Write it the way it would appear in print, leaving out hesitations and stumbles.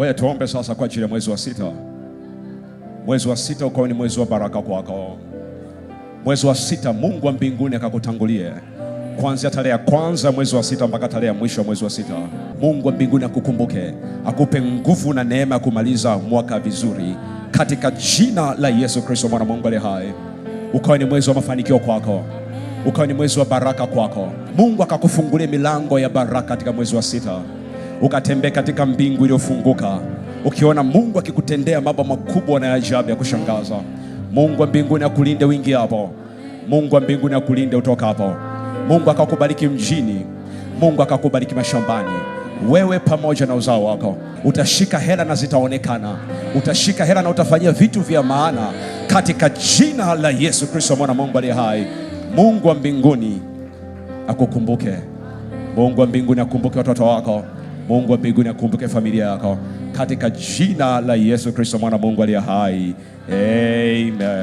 Ngoja tuombe sasa kwa ajili ya mwezi wa sita. Mwezi wa sita ukawa ni mwezi wa baraka kwako. Mwezi wa sita Mungu wa mbinguni akakutangulie kuanzia tarehe ya kwanza mwezi wa sita mpaka tarehe ya mwisho wa mwezi wa sita. Mungu wa mbinguni akukumbuke, akupe nguvu na neema ya kumaliza mwaka vizuri katika jina la Yesu Kristo mwana Mungu aliye hai. Ukawa ni mwezi wa mafanikio kwako, ukawa ni mwezi wa baraka kwako. Mungu akakufungulia milango ya baraka katika mwezi wa sita, ukatembee katika mbingu iliyofunguka, ukiona Mungu akikutendea mambo makubwa na ajabu ya kushangaza. Mungu wa mbinguni akulinde wingi hapo. Mungu wa mbinguni akulinde utoka hapo. Mungu akakubariki mjini, Mungu akakubariki mashambani. Wewe pamoja na uzao wako utashika hela na zitaonekana, utashika hela na utafanyia vitu vya maana katika jina la Yesu Kristo mwana Mungu aliye hai. Mungu wa mbinguni akukumbuke. Mungu wa mbinguni akumbuke watoto wako. Mungu wa mbinguni akumbuke familia yako katika jina la Yesu Kristo mwana Mungu aliye hai. Amen.